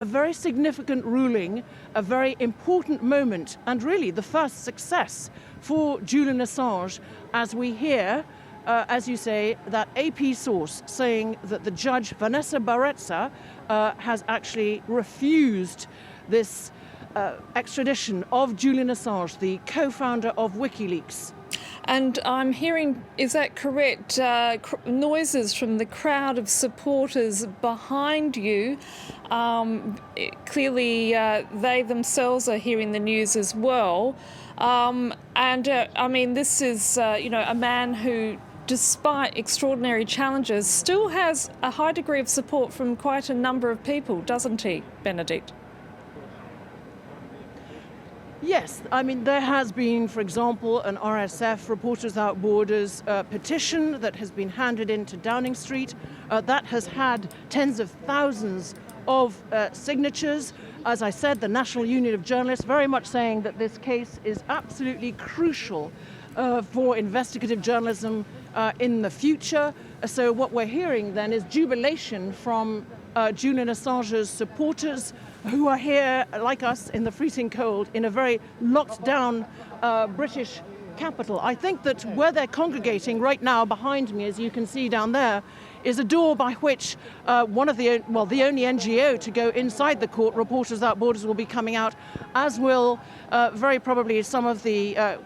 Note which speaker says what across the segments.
Speaker 1: A very significant ruling, a very important moment, and really the first success for Julian Assange, as we hear, as you say, that AP source saying that the Judge Vanessa Baraitser has actually refused this extradition of Julian Assange, the co-founder of WikiLeaks.
Speaker 2: And I'm hearing, is that correct, noises from the crowd of supporters behind you. Clearly, they themselves are hearing the news as well. I mean, this is, a man who, despite extraordinary challenges, still has a high degree of support from quite a number of people, doesn't he, Bénédicte?
Speaker 1: Yes, I mean, there has been, for example, an RSF, Reporters Without Borders petition that has been handed into Downing Street. That has had tens of thousands of signatures. As I said, the National Union of Journalists very much saying that this case is absolutely crucial for investigative journalism in the future. So what we're hearing then is jubilation from Julian Assange's supporters, who are here, like us, in the freezing cold, in a very locked down British capital. I think that where they're congregating right now behind me, as you can see down there, is a door by which the only NGO to go inside the court, Reporters Without Borders, will be coming out, as will very probably some of the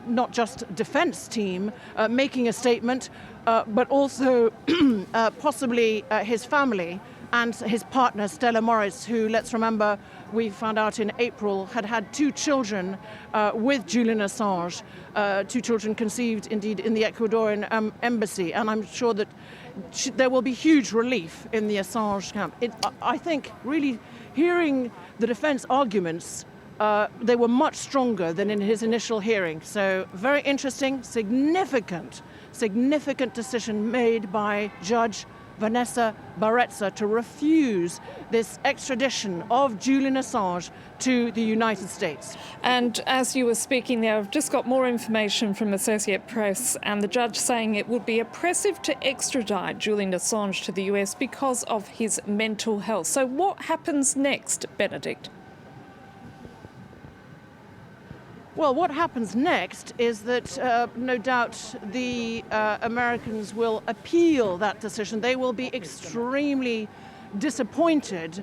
Speaker 1: not just defense team making a statement, but also possibly his family and his partner, Stella Morris, who, let's remember, we found out in April, had 2 children with Julian Assange, 2 children conceived, indeed, in the Ecuadorian embassy. And I'm sure that there will be huge relief in the Assange camp. I think, really, hearing the defense arguments, they were much stronger than in his initial hearing. So very interesting, significant decision made by Judge Vanessa Baraitser to refuse this extradition of Julian Assange to the United States.
Speaker 2: And as you were speaking there, I've just got more information from Associated Press, and the judge saying it would be oppressive to extradite Julian Assange to the US because of his mental health. So what happens next, Bénédicte?
Speaker 1: Well, what happens next is that no doubt the Americans will appeal that decision. They will be extremely disappointed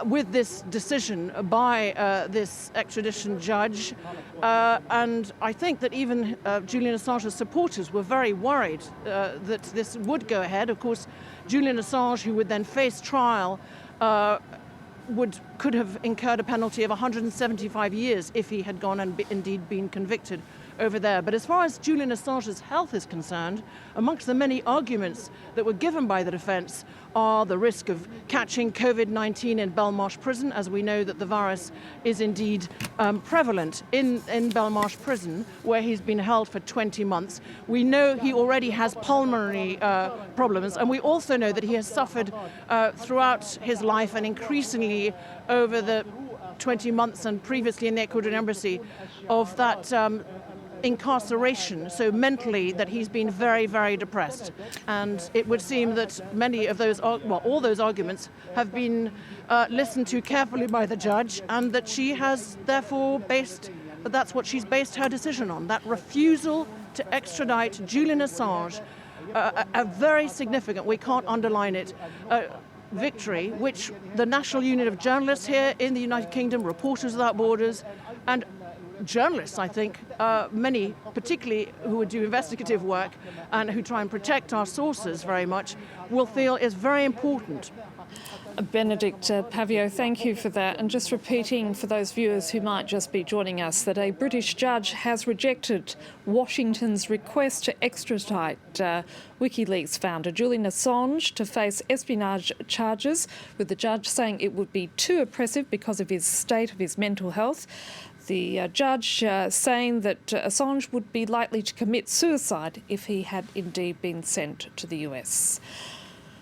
Speaker 1: with this decision by this extradition judge. And I think that even Julian Assange's supporters were very worried that this would go ahead. Of course, Julian Assange, who would then face trial, could have incurred a penalty of 175 years if he had gone and indeed been convicted over there. But as far as Julian Assange's health is concerned, amongst the many arguments that were given by the defense are the risk of catching COVID-19 in Belmarsh prison, as we know that the virus is indeed prevalent in Belmarsh prison, where he's been held for 20 months. We know he already has pulmonary problems, and we also know that he has suffered throughout his life and increasingly over the 20 months and previously in the Ecuadorian embassy of that incarceration, so mentally that he's been very, very depressed. And it would seem that many of those, all those arguments have been listened to carefully by the judge, and that she has therefore that's what she's based her decision on, that refusal to extradite Julian Assange, a very significant, we can't underline it, victory, which the National Union of Journalists here in the United Kingdom, Reporters Without Borders, and journalists, I think, many, particularly who would do investigative work and who try and protect our sources very much, will feel is very important.
Speaker 2: Bénédicte Paviot, thank you for that. And just repeating for those viewers who might just be joining us that a British judge has rejected Washington's request to extradite WikiLeaks founder Julian Assange to face espionage charges, with the judge saying it would be too oppressive because of his state of his mental health. The judge saying that Assange would be likely to commit suicide if he had indeed been sent to the US.